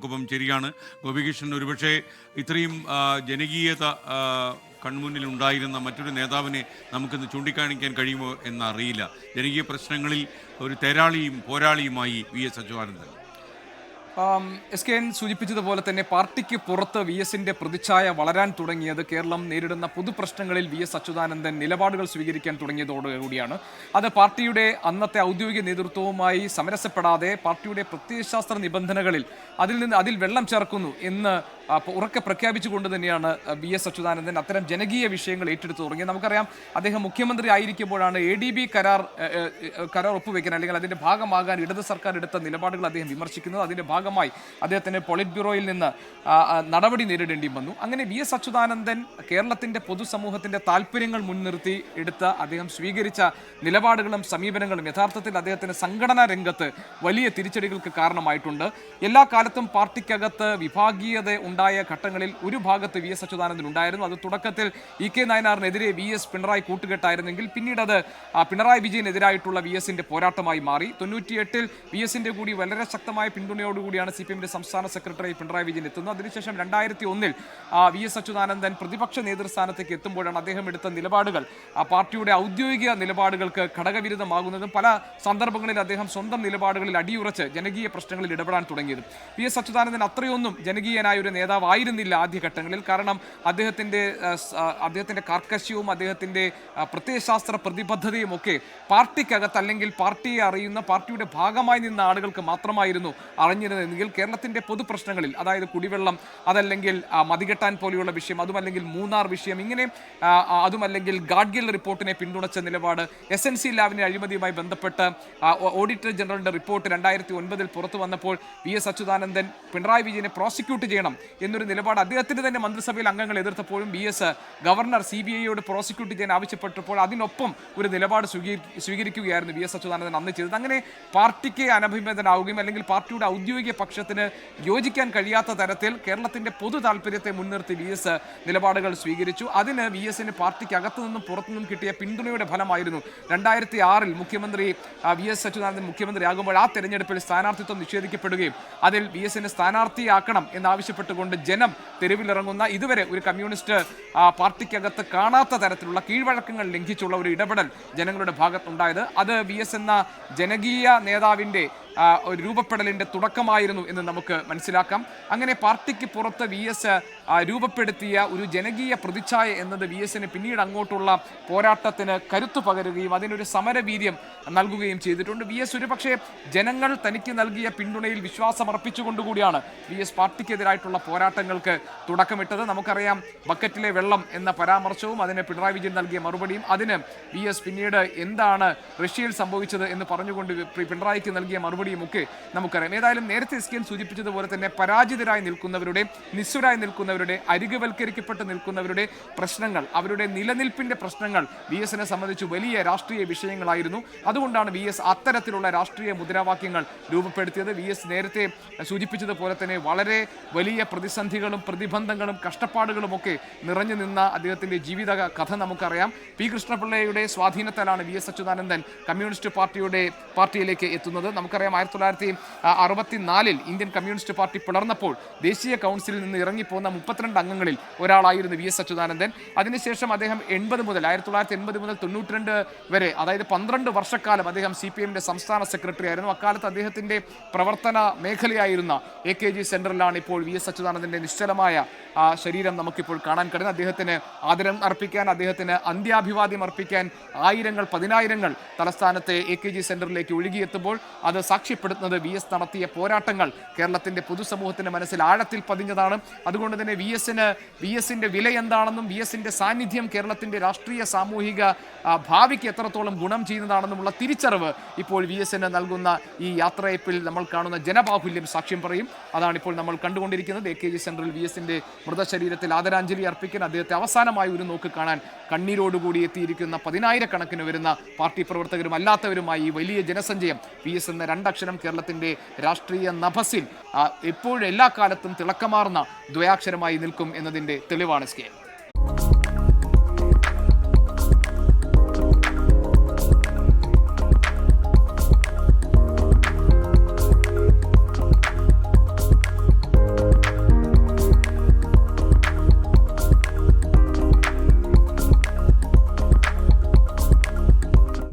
ും ശരിയാണ് ഗോപികൃഷ്ണൻ. ഒരുപക്ഷെ ഇത്രയും ജനകീയത കൺമുന്നിൽ ഉണ്ടായിരുന്ന മറ്റൊരു നേതാവിനെ നമുക്കിന്ന് ചൂണ്ടിക്കാണിക്കാൻ കഴിയുമോ എന്നറിയില്ല. ജനകീയ പ്രശ്നങ്ങളിൽ ഒരു തേരാളിയും പോരാളിയുമായി വി.എസ്. അച്യുതാനന്ദൻ. SKN സൂചിപ്പിച്ചതുപോലെ തന്നെ പാർട്ടിക്ക് പുറത്ത് VSന്റെ പ്രതിച്ഛായ വളരാൻ തുടങ്ങിയത് കേരളം നേരിടുന്ന പൊതുപ്രശ്നങ്ങളിൽ VS അച്യുതാനന്ദൻ നിലപാടുകൾ സ്വീകരിക്കാൻ തുടങ്ങിയതോടുകൂടിയാണ്. അത് പാർട്ടിയുടെ അന്നത്തെ ഔദ്യോഗിക നേതൃത്വവുമായി സമരസപ്പെടാതെ പാർട്ടിയുടെ പ്രത്യയശാസ്ത്ര നിബന്ധനകളിൽ അതിൽ വെള്ളം ചേർക്കുന്നു എന്ന് ഉറക്കെ പ്രഖ്യാപിച്ചുകൊണ്ട് തന്നെയാണ് VS അച്യുതാനന്ദൻ അത്തരം ജനകീയ വിഷയങ്ങൾ ഏറ്റെടുത്തു തുടങ്ങിയത്. നമുക്കറിയാം, അദ്ദേഹം മുഖ്യമന്ത്രി ആയിരിക്കുമ്പോഴാണ് ADB കരാർ ഒപ്പുവെക്കാൻ അല്ലെങ്കിൽ അതിന്റെ ഭാഗമാകാൻ ഇടത് സർക്കാർ എടുത്ത നിലപാടുകൾ അദ്ദേഹം വിമർശിക്കുന്നത്. അതിന്റെ ഭാഗമായി അദ്ദേഹത്തിന് പോളിറ്റ് ബ്യൂറോയിൽ നിന്ന് നടപടി നേരിടേണ്ടി വന്നു. അങ്ങനെ VS അച്യുതാനന്ദൻ കേരളത്തിന്റെ പൊതുസമൂഹത്തിന്റെ താല്പര്യങ്ങൾ മുൻനിർത്തി അദ്ദേഹം സ്വീകരിച്ച നിലപാടുകളും സമീപനങ്ങളും യഥാർത്ഥത്തിൽ അദ്ദേഹത്തിന് സംഘടനാ രംഗത്ത് വലിയ തിരിച്ചടികൾക്ക് കാരണമായിട്ടുണ്ട്. എല്ലാ കാലത്തും പാർട്ടിക്കകത്ത് വിഭാഗീയത ഉണ്ടായ ഘട്ടങ്ങളിൽ ഒരു ഭാഗത്ത് VS അച്യുതാനന്ദൻ ഉണ്ടായിരുന്നു. അത് തുടക്കത്തിൽ EK നായനാറിനെതിരെ VS പിണറായി കൂട്ടുകെട്ടായിരുന്നെങ്കിൽ പിന്നീട് അത് പിണറായി വിജയനെതിരായിട്ടുള്ള VSന്റെ പോരാട്ടമായി മാറി. 98-ൽ VSന്റെ കൂടി വളരെ ശക്തമായ പിന്തുണയോടുകൂടിയാണ് CPMന്റെ സംസ്ഥാന സെക്രട്ടറി പിണറായി വിജയൻ എത്തുന്നത്. അതിനുശേഷം 2001-ൽ VS അച്യുതാനന്ദൻ പ്രതിപക്ഷ നേതൃസ്ഥാനത്തേക്ക് എത്തുമ്പോഴാണ് അദ്ദേഹം എടുത്ത നിലപാടുകൾ പാർട്ടിയുടെ ഔദ്യോഗിക നിലപാടുകൾക്ക് ഘടകവിരുദ്ധമാകുന്നതും പല സന്ദർഭങ്ങളിൽ അദ്ദേഹം സ്വന്തം നിലപാടുകളിൽ അടിയുറച്ച് ജനകീയ പ്രശ്നങ്ങളിൽ ഇടപെടാൻ തുടങ്ങിയതും. VS അച്യുതാനന്ദൻ അത്രയൊന്നും ജനകീയനായ ഒരു നേതാവായിരുന്നില്ല ആദ്യഘട്ടങ്ങളിൽ. കാരണം അദ്ദേഹത്തിന്റെ കാർക്കശ്യവും അദ്ദേഹത്തിന്റെ പ്രത്യയശാസ്ത്ര പ്രതിബദ്ധതയും ഒക്കെ പാർട്ടിക്കകത്ത് അല്ലെങ്കിൽ പാർട്ടിയെ അറിയുന്ന പാർട്ടിയുടെ ഭാഗമായി നിന്ന ആളുകൾക്ക് മാത്രമായിരുന്നു അറിഞ്ഞിരുന്നതെങ്കിൽ കേരളത്തിന്റെ പൊതുപ്രശ്നങ്ങളിൽ, അതായത് കുടിവെള്ളം, അതല്ലെങ്കിൽ മതികെട്ടാൻ പോലെയുള്ള വിഷയം, അതുമല്ലെങ്കിൽ മൂന്നാർ വിഷയം, ഇങ്ങനെ അതുമല്ലെങ്കിൽ ഗാഡ്ഗിൽ റിപ്പോർട്ടിനെ പിന്തുണച്ച നിലപാട്, SNC ലാബിന്റെ അഴിമതിയുമായി ബന്ധപ്പെട്ട് ഓഡിറ്റർ ജനറലിന്റെ റിപ്പോർട്ട് 2009-ൽ പുറത്തു വന്നപ്പോൾ VS അച്യുതാനന്ദൻ പിണറായി വിജയനെ പ്രോസിക്യൂട്ട് ചെയ്യണം എന്നൊരു നിലപാട് അദ്ദേഹത്തിന്റെ തന്നെ മന്ത്രിസഭയിൽ അംഗങ്ങൾ എതിർത്തപ്പോഴും VS ഗവർണർ CBIയോട് പ്രോസിക്യൂട്ട് ചെയ്യാൻ ആവശ്യപ്പെട്ടപ്പോൾ അതിനൊപ്പം ഒരു നിലപാട് സ്വീകരിക്കുകയായിരുന്നു VS അച്യുതാനന്ദൻ അന്ന് ചെയ്തത്. അങ്ങനെ പാർട്ടിക്ക് അനഭിമതനാവുകയും അല്ലെങ്കിൽ പാർട്ടിയുടെ ഔദ്യോഗിക പക്ഷത്തിന് യോജിക്കാൻ കഴിയാത്ത തരത്തിൽ കേരളത്തിന്റെ പൊതു താല്പര്യത്തെ മുൻനിർത്തി VS നിലപാടുകൾ സ്വീകരിച്ചു. അതിന് VSന് പാർട്ടിക്ക് അകത്തു നിന്നും പുറത്തുനിന്നും കിട്ടിയ പിന്തുണയുടെ ഫലമായിരുന്നു 2006-ൽ മുഖ്യമന്ത്രി VS അച്യുതാനന്ദൻ മുഖ്യമന്ത്രിയാകുമ്പോൾ ആ തെരഞ്ഞെടുപ്പിൽ സ്ഥാനാർത്ഥിത്വം നിഷേധിക്കപ്പെടുകയും അതിൽ VSനെ സ്ഥാനാർത്ഥിയാക്കണം എന്നാവശ്യപ്പെട്ടുകൊണ്ട് ജനം തെരുവിലിറങ്ങുന്ന, ഇതുവരെ ഒരു കമ്മ്യൂണിസ്റ്റ് പാർട്ടിക്കകത്ത് കാണാത്ത തരത്തിലുള്ള കീഴ്വഴക്കങ്ങൾ ലംഘിച്ചുള്ള ഒരു ഇടപെടൽ ജനങ്ങളുടെ ഭാഗത്തുണ്ടായത്. അത് VS എന്ന ജനകീയ നേതാവിന്റെ ഒരു രൂപപ്പെടലിന്റെ തുടക്കമായിരുന്നു എന്ന് നമുക്ക് മനസ്സിലാക്കാം. അങ്ങനെ പാർട്ടിക്ക് പുറത്ത് VS രൂപപ്പെടുത്തിയ ഒരു ജനകീയ പ്രതിച്ഛായ എന്നത് VSന് പിന്നീട് അങ്ങോട്ടുള്ള പോരാട്ടത്തിന് കരുത്തു പകരുകയും അതിനൊരു സമരവീര്യം നൽകുകയും ചെയ്തിട്ടുണ്ട്. VS ഒരുപക്ഷെ ജനങ്ങൾ തനിക്ക് നൽകിയ പിന്തുണയിൽ വിശ്വാസമർപ്പിച്ചുകൊണ്ടുകൂടിയാണ് VS പാർട്ടിക്കെതിരായിട്ടുള്ള പോരാട്ടങ്ങൾക്ക് തുടക്കമിട്ടത്. നമുക്കറിയാം, ബക്കറ്റിലെ വെള്ളം എന്ന പരാമർശവും അതിന് പിണറായി വിജയൻ നൽകിയ മറുപടിയും, അതിന് VS പിന്നീട് എന്താണ് റഷ്യയിൽ സംഭവിച്ചത് എന്ന് പറഞ്ഞുകൊണ്ട് പിണറായിക്ക് നൽകിയ മറുപടിയും ഒക്കെ നമുക്കറിയാം. ഏതായാലും നേരത്തെ SKN സൂചിപ്പിച്ചതുപോലെ തന്നെ പരാജിതരായി നിൽക്കുന്നവരുടെ, നിസ്വരായി നിൽക്കുന്നവരുടെ, അരികുവൽക്കരിക്കപ്പെട്ട് നിൽക്കുന്നവരുടെ പ്രശ്നങ്ങൾ, അവരുടെ നിലനിൽപ്പിന്റെ പ്രശ്നങ്ങൾ VSനെ സംബന്ധിച്ച് വലിയ രാഷ്ട്രീയ വിഷയങ്ങളായിരുന്നു. അതുകൊണ്ടാണ് VS അത്തരത്തിലുള്ള രാഷ്ട്രീയ മുദ്രാവാക്യങ്ങൾ രൂപപ്പെടുത്തിയത്. VS നേരത്തെ സൂചിപ്പിച്ചതുപോലെ തന്നെ വളരെ വലിയ പ്രതിസന്ധികളും പ്രതിബന്ധങ്ങളും കഷ്ടപ്പാടുകളും ഒക്കെ നിറഞ്ഞു നിന്ന അദ്ദേഹത്തിന്റെ ജീവിത കഥ നമുക്കറിയാം. P. കൃഷ്ണപിള്ളയുടെ സ്വാധീനത്താലാണ് VS അച്യുതാനന്ദൻ കമ്മ്യൂണിസ്റ്റ് പാർട്ടിയിലേക്ക് എത്തുന്നത്. നമുക്കറിയാം, 1964-ൽ ഇന്ത്യൻ കമ്മ്യൂണിസ്റ്റ് പാർട്ടി പിളർന്നപ്പോൾ ദേശീയ കൗൺസിലിൽ നിന്ന് ഇറങ്ങിപ്പോന്ന 32 അംഗങ്ങളിൽ ഒരാളായിരുന്നു VS അച്യുതാനന്ദൻ. അതിനുശേഷം അദ്ദേഹം 1980 മുതൽ 92 വരെ, അതായത് 12 വർഷക്കാലം അദ്ദേഹം CPMന്റെ സംസ്ഥാന സെക്രട്ടറി ആയിരുന്നു. അക്കാലത്ത് അദ്ദേഹത്തിന്റെ പ്രവർത്തന മേഖലയായിരുന്ന AKG സെന്ററിലാണ് ഇപ്പോൾ VS അച്യുതാനന്ദന്റെ നിശ്ചലമായ ശരീരം നമുക്കിപ്പോൾ കാണാൻ കഴിയുന്നത്. അദ്ദേഹത്തിന് ആദരം അർപ്പിക്കാൻ, അദ്ദേഹത്തിന് അന്ത്യാഭിവാദ്യം അർപ്പിക്കാൻ ആയിരങ്ങൾ പതിനായിരങ്ങൾ തലസ്ഥാനത്തെ AKG സെന്ററിലേക്ക് ഒഴുകിയെത്തുമ്പോൾ അത് സാക്ഷ്യപ്പെടുത്തുന്നത് VS നടത്തിയ പോരാട്ടങ്ങൾ കേരളത്തിന്റെ പൊതുസമൂഹത്തിന്റെ മനസ്സിൽ ആഴത്തിൽ പതിഞ്ഞതാണ്. അതുകൊണ്ട് തന്നെ VSന്റെ വില എന്താണെന്നും VSന്റെ സാന്നിധ്യം കേരളത്തിന്റെ രാഷ്ട്രീയ സാമൂഹിക ഭാവിക്ക് എത്രത്തോളം ഗുണം ചെയ്യുന്നതാണെന്നുമുള്ള തിരിച്ചറിവ് ഇപ്പോൾ VSന് നൽകുന്ന ഈ യാത്രയപ്പിൽ നമ്മൾ കാണുന്ന ജനബാഹുല്യം സാക്ഷ്യം പറയും. അതാണിപ്പോൾ നമ്മൾ കണ്ടുകൊണ്ടിരിക്കുന്നത്. AKG സെന്ററിൽ VSന്റെ മൃതശരീരത്തിൽ ആദരാഞ്ജലി അർപ്പിക്കാൻ, അദ്ദേഹത്തെ അവസാനമായി ഒരു നോക്ക് കാണാൻ കണ്ണീരോടുകൂടി എത്തിയിരിക്കുന്ന 10,000-കണക്കിന് വരുന്ന പാർട്ടി പ്രവർത്തകരും അല്ലാത്തവരുമായി ഈ വലിയ ജനസഞ്ചയം VS എന്ന രണ്ടക്ഷരം കേരളത്തിന്റെ രാഷ്ട്രീയ നഭസിൽ എപ്പോഴും എല്ലാ കാലത്തും തിളക്കമാർന്ന ദ്വയാക്ഷരമായി നിൽക്കും എന്നതിന്റെ തെളിവാണ് SKN.